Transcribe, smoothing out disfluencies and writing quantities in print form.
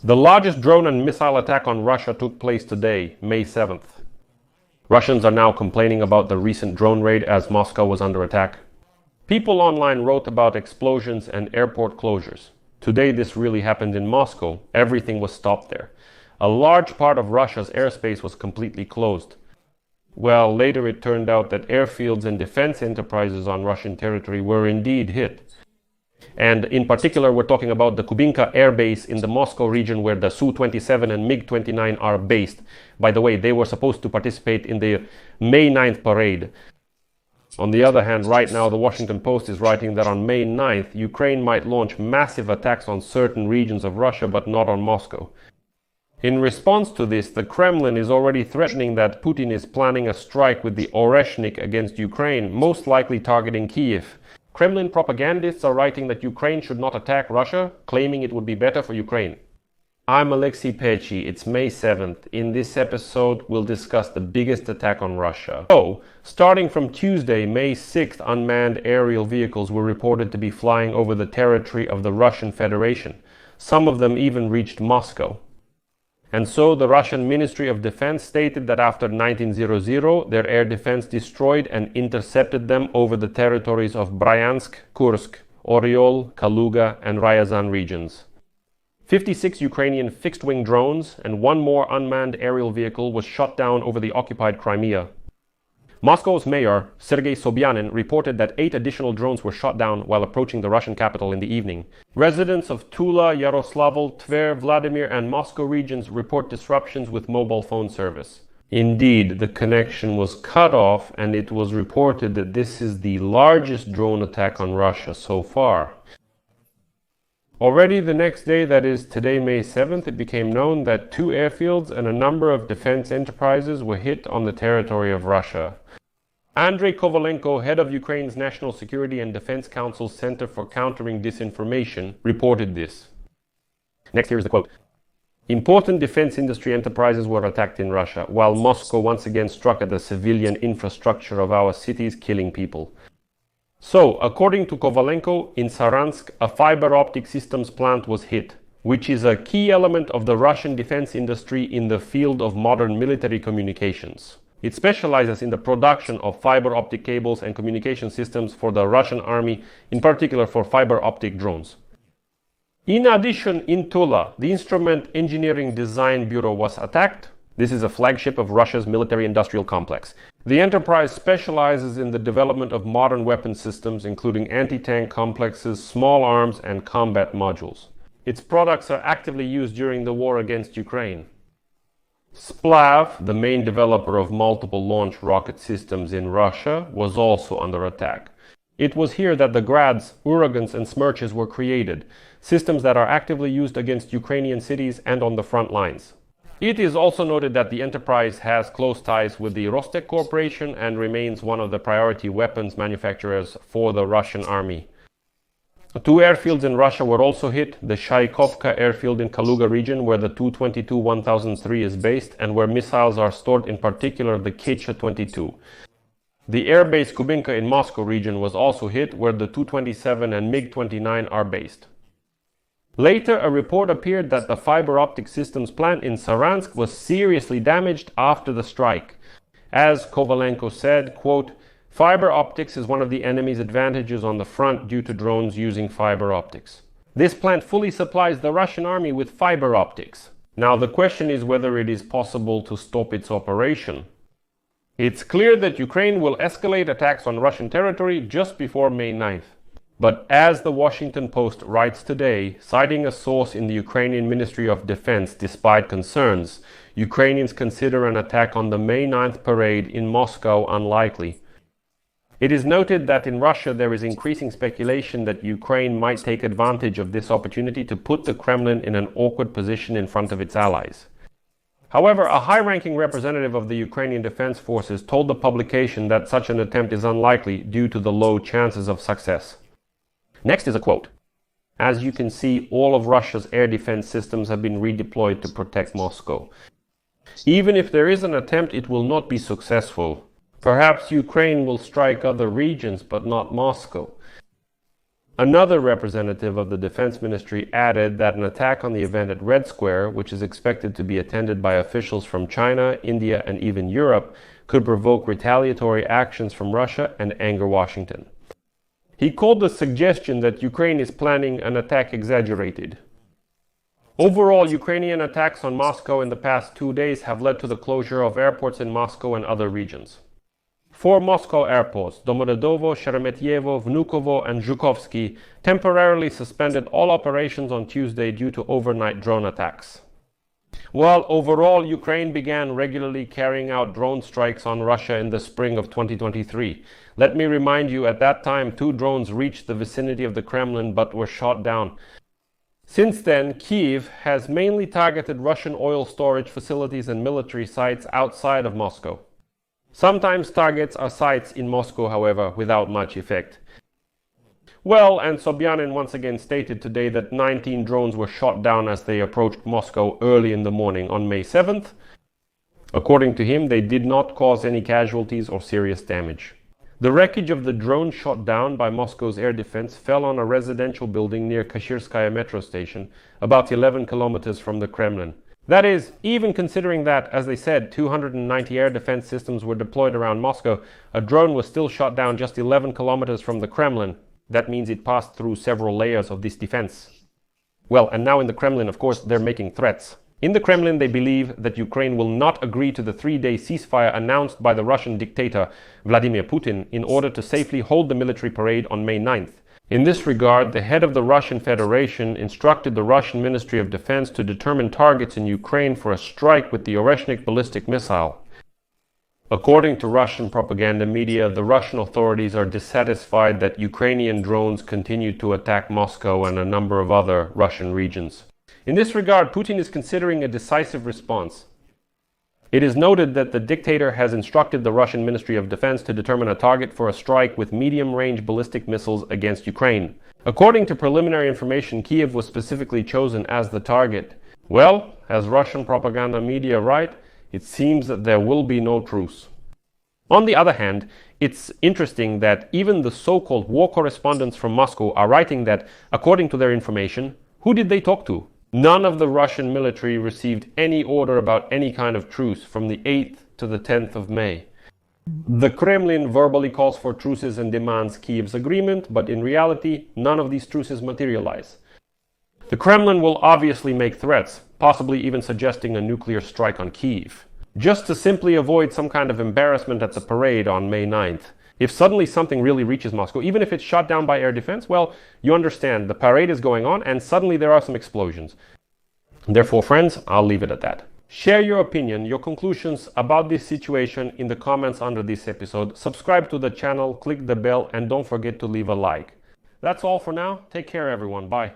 The largest drone and missile attack on Russia took place today, May 7th. Russians are now complaining about the recent drone raid as Moscow was under attack. People online wrote about explosions and airport closures. Today this really happened in Moscow. Everything was stopped there. A large part of Russia's airspace was completely closed. Well, later it turned out that airfields and defense enterprises on Russian territory were indeed hit. And in particular, we're talking about the Kubinka air base in the Moscow region where the Su-27 and MiG-29 are based. By the way, they were supposed to participate in the May 9th parade. On the other hand, right now, the Washington Post is writing that on May 9th, Ukraine might launch massive attacks on certain regions of Russia, but not on Moscow. In response to this, the Kremlin is already threatening that Putin is planning a strike with the Oreshnik against Ukraine, most likely targeting Kiev. Kremlin propagandists are writing that Ukraine should not attack Russia, claiming it would be better for Ukraine. I'm Alexei Pechi. It's May 7th. In this episode, we'll discuss the biggest attack on Russia. So, starting from Tuesday, May 6th, unmanned aerial vehicles were reported to be flying over the territory of the Russian Federation. Some of them even reached Moscow. And so the Russian Ministry of Defense stated that after 1900, their air defense destroyed and intercepted them over the territories of Bryansk, Kursk, Oryol, Kaluga, and Ryazan regions. 56 Ukrainian fixed-wing drones and one more unmanned aerial vehicle was shot down over the occupied Crimea. Moscow's mayor, Sergei Sobyanin, reported that 8 additional drones were shot down while approaching the Russian capital in the evening. Residents of Tula, Yaroslavl, Tver, Vladimir, and Moscow regions report disruptions with mobile phone service. Indeed, the connection was cut off, and it was reported that this is the largest drone attack on Russia so far. Already the next day, that is today, May 7th, it became known that 2 airfields and a number of defense enterprises were hit on the territory of Russia. Andrei Kovalenko, head of Ukraine's National Security and Defense Council's Center for Countering Disinformation, reported this. Next, here is the quote. Important defense industry enterprises were attacked in Russia, while Moscow once again struck at the civilian infrastructure of our cities, killing people. So, according to Kovalenko, in Saransk, a fiber optic systems plant was hit, which is a key element of the Russian defense industry in the field of modern military communications. It specializes in the production of fiber optic cables and communication systems for the Russian army, in particular for fiber optic drones. In addition, in Tula, the Instrument Engineering Design Bureau was attacked. This is a flagship of Russia's military-industrial complex. The enterprise specializes in the development of modern weapon systems, including anti-tank complexes, small arms, and combat modules. Its products are actively used during the war against Ukraine. Splav, the main developer of multiple launch rocket systems in Russia, was also under attack. It was here that the Grads, Uragans, and Smerches were created, systems that are actively used against Ukrainian cities and on the front lines. It is also noted that the enterprise has close ties with the Rostec Corporation and remains one of the priority weapons manufacturers for the Russian army. 2 airfields in Russia were also hit, the Shaikovka airfield in Kaluga region where the Tu-22-1003 is based and where missiles are stored, in particular the Kecha-22. The airbase Kubinka in Moscow region was also hit where the Tu-27 and MiG-29 are based. Later, a report appeared that the fiber optic systems plant in Saransk was seriously damaged after the strike. As Kovalenko said, quote, "Fiber optics is one of the enemy's advantages on the front due to drones using fiber optics. This plant fully supplies the Russian army with fiber optics. Now the question is whether it is possible to stop its operation. It's clear that Ukraine will escalate attacks on Russian territory just before May 9th. But as the Washington Post writes today, citing a source in the Ukrainian Ministry of Defense despite concerns, Ukrainians consider an attack on the May 9th parade in Moscow unlikely. It is noted that in Russia there is increasing speculation that Ukraine might take advantage of this opportunity to put the Kremlin in an awkward position in front of its allies. However, a high-ranking representative of the Ukrainian Defense Forces told the publication that such an attempt is unlikely due to the low chances of success. Next is a quote. As you can see, all of Russia's air defense systems have been redeployed to protect Moscow. Even if there is an attempt, it will not be successful. Perhaps Ukraine will strike other regions, but not Moscow. Another representative of the Defense Ministry added that an attack on the event at Red Square, which is expected to be attended by officials from China, India, and even Europe, could provoke retaliatory actions from Russia and anger Washington. He called the suggestion that Ukraine is planning an attack exaggerated. Overall, Ukrainian attacks on Moscow in the past 2 days have led to the closure of airports in Moscow and other regions. 4 Moscow airports, Domodedovo, Sheremetyevo, Vnukovo, and Zhukovsky, temporarily suspended all operations on Tuesday due to overnight drone attacks. While overall Ukraine began regularly carrying out drone strikes on Russia in the spring of 2023. Let me remind you, at that time 2 drones reached the vicinity of the Kremlin but were shot down. Since then, Kyiv has mainly targeted Russian oil storage facilities and military sites outside of Moscow. Sometimes targets are sites in Moscow, however, without much effect. Well, and Sobyanin once again stated today that 19 drones were shot down as they approached Moscow early in the morning on May 7th. According to him, they did not cause any casualties or serious damage. The wreckage of the drone shot down by Moscow's air defense fell on a residential building near Kashirskaya metro station, about 11 kilometers from the Kremlin. That is, even considering that, as they said, 290 air defense systems were deployed around Moscow, a drone was still shot down just 11 kilometers from the Kremlin. That means it passed through several layers of this defense. Well, and now in the Kremlin, of course, they're making threats. In the Kremlin, they believe that Ukraine will not agree to the 3-day ceasefire announced by the Russian dictator Vladimir Putin in order to safely hold the military parade on May 9th. In this regard, the head of the Russian Federation instructed the Russian Ministry of Defense to determine targets in Ukraine for a strike with the Oreshnik ballistic missile. According to Russian propaganda media, the Russian authorities are dissatisfied that Ukrainian drones continue to attack Moscow and a number of other Russian regions. In this regard, Putin is considering a decisive response. It is noted that the dictator has instructed the Russian Ministry of Defense to determine a target for a strike with medium-range ballistic missiles against Ukraine. According to preliminary information, Kyiv was specifically chosen as the target. Well, as Russian propaganda media write, it seems that there will be no truce. On the other hand, it's interesting that even the so-called war correspondents from Moscow are writing that, according to their information, who did they talk to? None of the Russian military received any order about any kind of truce from the 8th to the 10th of May. The Kremlin verbally calls for truces and demands Kyiv's agreement, but in reality, none of these truces materialize. The Kremlin will obviously make threats, possibly even suggesting a nuclear strike on Kyiv, just to simply avoid some kind of embarrassment at the parade on May 9th. If suddenly something really reaches Moscow, even if it's shot down by air defense, well, you understand, the parade is going on and suddenly there are some explosions. Therefore, friends, I'll leave it at that. Share your opinion, your conclusions about this situation in the comments under this episode. Subscribe to the channel, click the bell, and don't forget to leave a like. That's all for now. Take care, everyone. Bye.